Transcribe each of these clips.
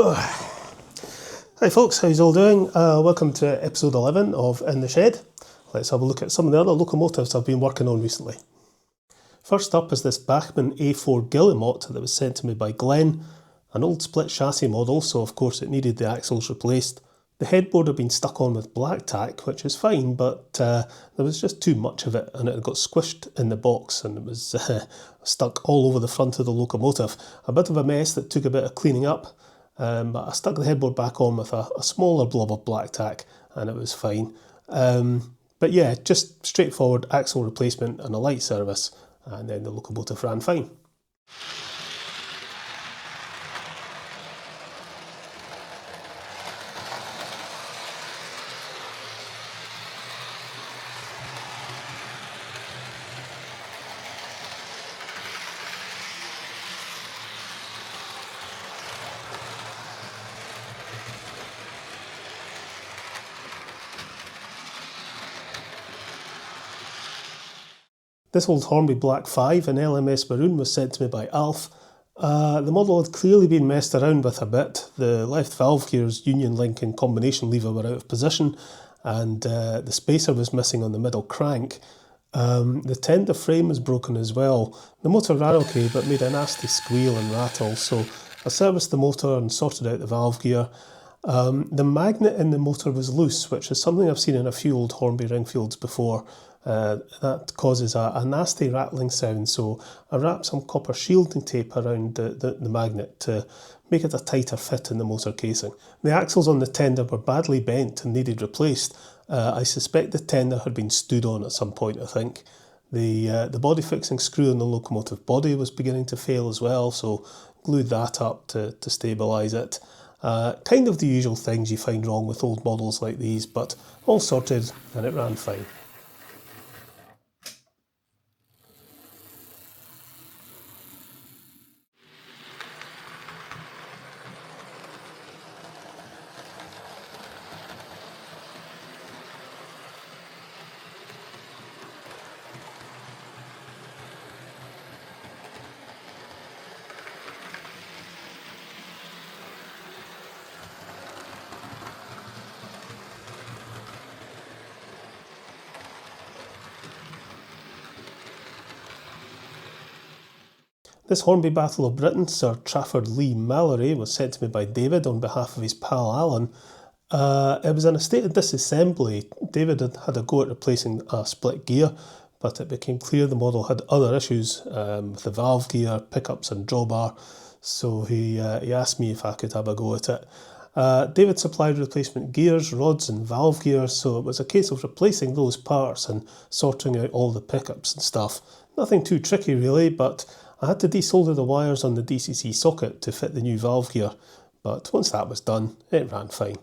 Hi folks, how's all doing? Welcome to episode 11 of In the Shed. Let's have a look at some of the other locomotives I've been working on recently. First up is this Bachmann A4 Gillingham that was sent to me by Glenn, an old split chassis model, so of course it needed the axles replaced. The headboard had been stuck on with black tack, which is fine, but there was just too much of it and it got squished in the box and it was stuck all over the front of the locomotive. A bit of a mess that took a bit of cleaning up. But I stuck the headboard back on with a smaller blob of black tack and it was fine. But yeah, just straightforward axle replacement and a light service, and then the locomotive ran fine. This old Hornby Black 5 in LMS Maroon was sent to me by Alf. The model had clearly been messed around with a bit. The left valve gear's union link and combination lever were out of position, and the spacer was missing on the middle crank. The tender frame was broken as well. The motor ran okay but made a nasty squeal and rattle, so I serviced the motor and sorted out the valve gear. The magnet in the motor was loose, which is something I've seen in a few old Hornby Ringfields before. That causes a nasty rattling sound, so I wrapped some copper shielding tape around the magnet to make it a tighter fit in the motor casing. The axles on the tender were badly bent and needed replaced. I suspect the tender had been stewed on at some point, I think. The body fixing screw on the locomotive body was beginning to fail as well, so glued that up to stabilise it. Kind of the usual things you find wrong with old models like these, but all sorted and it ran fine. This Hornby Battle of Britain, Sir Trafford Lee Mallory, was sent to me by David on behalf of his pal Alan. It was in a state of disassembly. David had had a go at replacing a split gear, but it became clear the model had other issues with the valve gear, pickups and drawbar, so he asked me if I could have a go at it. David supplied replacement gears, rods and valve gears, so it was a case of replacing those parts and sorting out all the pickups and stuff. Nothing too tricky really, but I had to desolder the wires on the DCC socket to fit the new valve gear, but once that was done, it ran fine.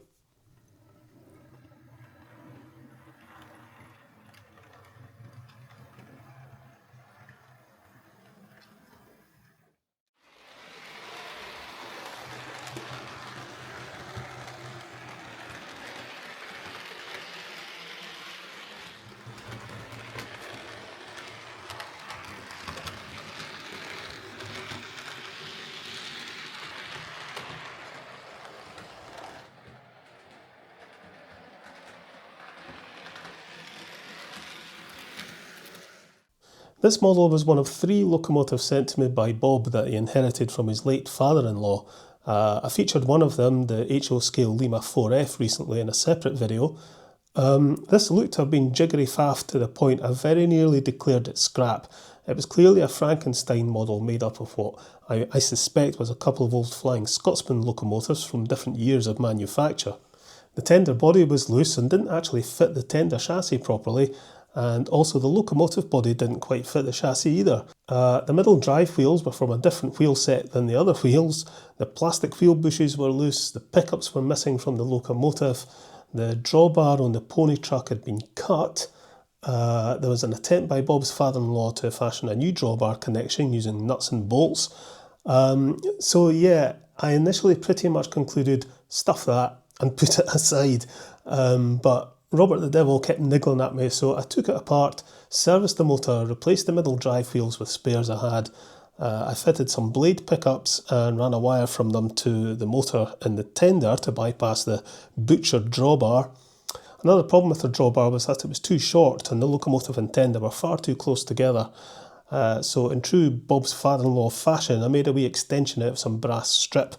This model was one of 3 locomotives sent to me by Bob that he inherited from his late father-in-law. I featured one of them, the HO scale Lima 4F, recently in a separate video. This looked to have been jiggery faffed to the point I very nearly declared it scrap. It was clearly a Frankenstein model made up of what I suspect was a couple of old Flying Scotsman locomotives from different years of manufacture. The tender body was loose and didn't actually fit the tender chassis properly, and also the locomotive body didn't quite fit the chassis either. The middle drive wheels were from a different wheel set than the other wheels, the plastic wheel bushes were loose, the pickups were missing from the locomotive, the drawbar on the pony truck had been cut. There was an attempt by Bob's father-in-law to fashion a new drawbar connection using nuts and bolts. So yeah, I initially pretty much concluded, stuff that, and put it aside. But Robert the Devil kept niggling at me, so I took it apart, serviced the motor, replaced the middle drive wheels with spares I had, I fitted some blade pickups and ran a wire from them to the motor in the tender to bypass the butchered drawbar. Another problem with the drawbar was that it was too short and the locomotive and tender were far too close together. So in true Bob's father-in-law fashion, I made a wee extension out of some brass strip,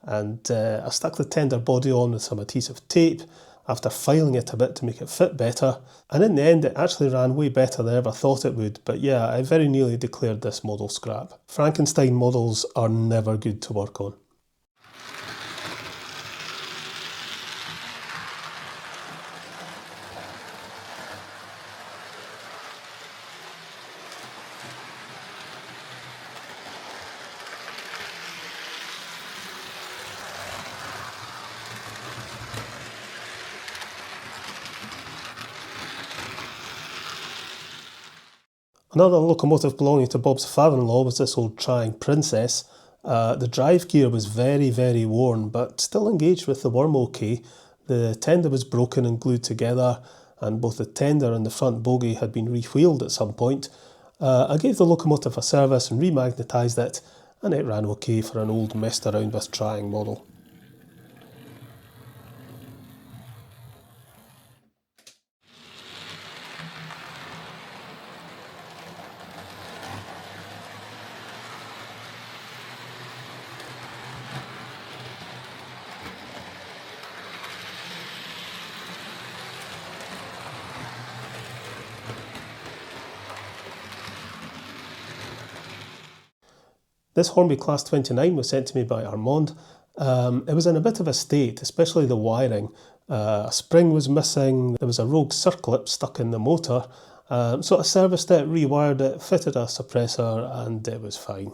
and I stuck the tender body on with some adhesive tape after filing it a bit to make it fit better, and in the end it actually ran way better than I ever thought it would. But yeah, I very nearly declared this model scrap. Frankenstein models are never good to work on. Another locomotive belonging to Bob's father-in-law was this old Triang Princess. The drive gear was very, very worn, but still engaged with the worm okay. The tender was broken and glued together, and both the tender and the front bogie had been re-wheeled at some point. I gave the locomotive a service and remagnetised it, and it ran okay for an old messed around with Triang model. This Hornby Class 29 was sent to me by Armand. It was in a bit of a state, especially the wiring. A spring was missing, there was a rogue circlip stuck in the motor, so I serviced it, rewired it, fitted a suppressor, and it was fine.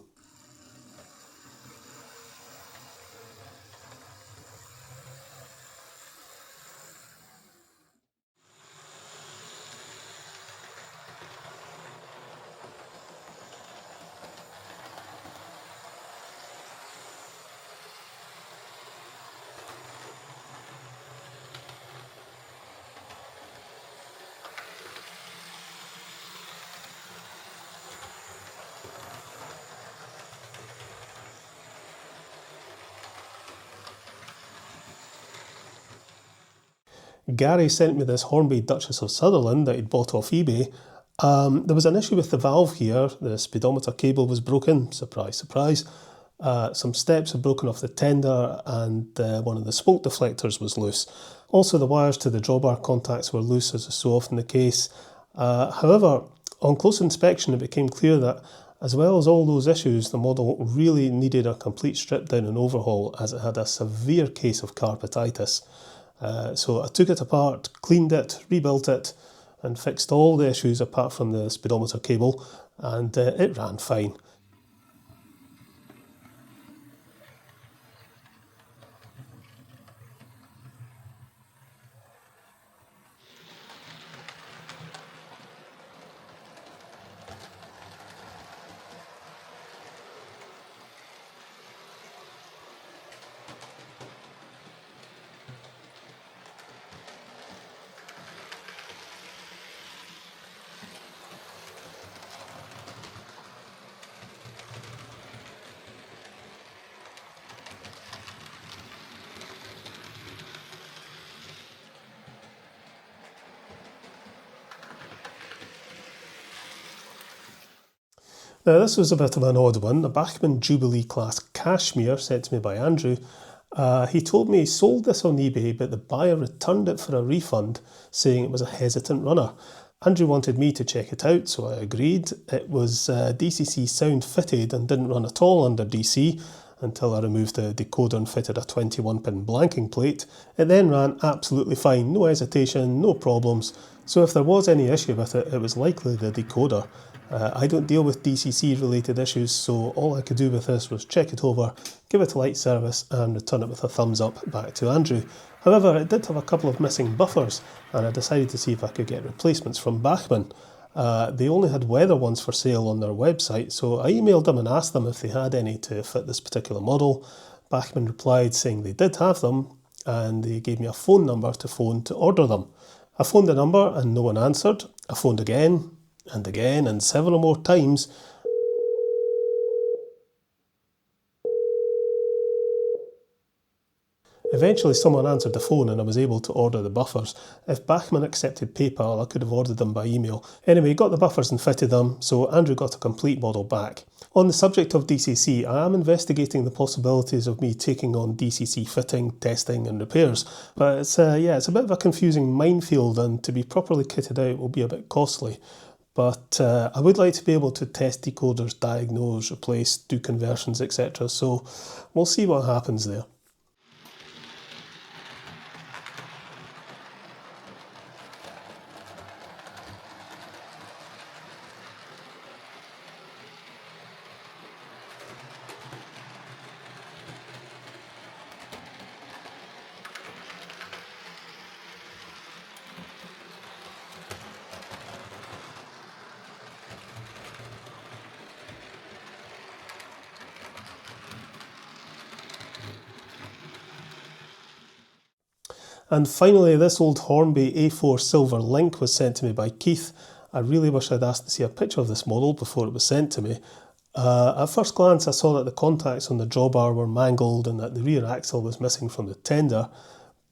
Gary sent me this Hornby Duchess of Sutherland that he'd bought off eBay. There was an issue with the valve here. The speedometer cable was broken, surprise, surprise. Some steps had broken off the tender, and one of the smoke deflectors was loose. Also, the wires to the drawbar contacts were loose, as is so often the case. However, on close inspection it became clear that, as well as all those issues, the model really needed a complete strip down and overhaul, as it had a severe case of carpetitis. So I took it apart, cleaned it, rebuilt it, and fixed all the issues apart from the speedometer cable, and it ran fine. Now this was a bit of an odd one, a Bachmann Jubilee class cashmere sent to me by Andrew. He told me he sold this on eBay, but the buyer returned it for a refund, saying it was a hesitant runner. Andrew wanted me to check it out, so I agreed. It was DCC sound fitted and didn't run at all under DC until I removed the decoder and fitted a 21-pin blanking plate. It then ran absolutely fine, no hesitation, no problems. So if there was any issue with it, it was likely the decoder. I don't deal with DCC related issues, so all I could do with this was check it over, give it a light service and return it with a thumbs up back to Andrew. However, it did have a couple of missing buffers, and I decided to see if I could get replacements from Bachmann. They only had weather ones for sale on their website, so I emailed them and asked them if they had any to fit this particular model. Bachmann replied saying they did have them, and they gave me a phone number to phone to order them. I phoned the number and no one answered. I phoned again and several more times. Eventually someone answered the phone and I was able to order the buffers. If Bachmann accepted PayPal, I could have ordered them by email. Anyway, got the buffers and fitted them, so Andrew got a complete model back. On the subject of DCC, I am investigating the possibilities of me taking on DCC fitting, testing and repairs, but it's a bit of a confusing minefield, and to be properly kitted out will be a bit costly. But I would like to be able to test decoders, diagnose, replace, do conversions, etc. So we'll see what happens there. And finally, this old Hornby A4 silver link was sent to me by Keith. I really wish I'd asked to see a picture of this model before it was sent to me. At first glance I saw that the contacts on the drawbar were mangled and that the rear axle was missing from the tender,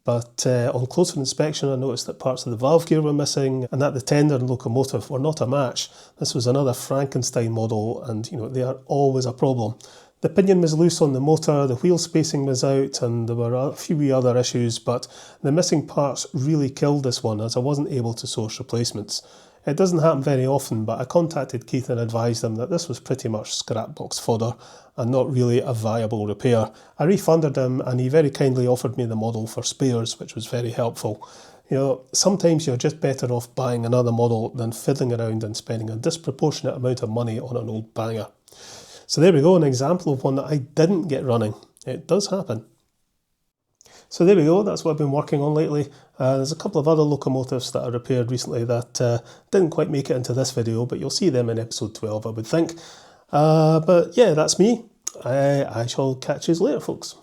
but on closer inspection I noticed that parts of the valve gear were missing and that the tender and locomotive were not a match. This was another Frankenstein model, and they are always a problem. The pinion was loose on the motor, the wheel spacing was out, and there were a few other issues, but the missing parts really killed this one as I wasn't able to source replacements. It doesn't happen very often, but I contacted Keith and advised him that this was pretty much scrap box fodder and not really a viable repair. I refunded him and he very kindly offered me the model for spares, which was very helpful. Sometimes you're just better off buying another model than fiddling around and spending a disproportionate amount of money on an old banger. So there we go, an example of one that I didn't get running. It does happen. So there we go, that's what I've been working on lately. There's a couple of other locomotives that I repaired recently that didn't quite make it into this video, but you'll see them in episode 12, I would think. But yeah, that's me. I shall catch you later, folks.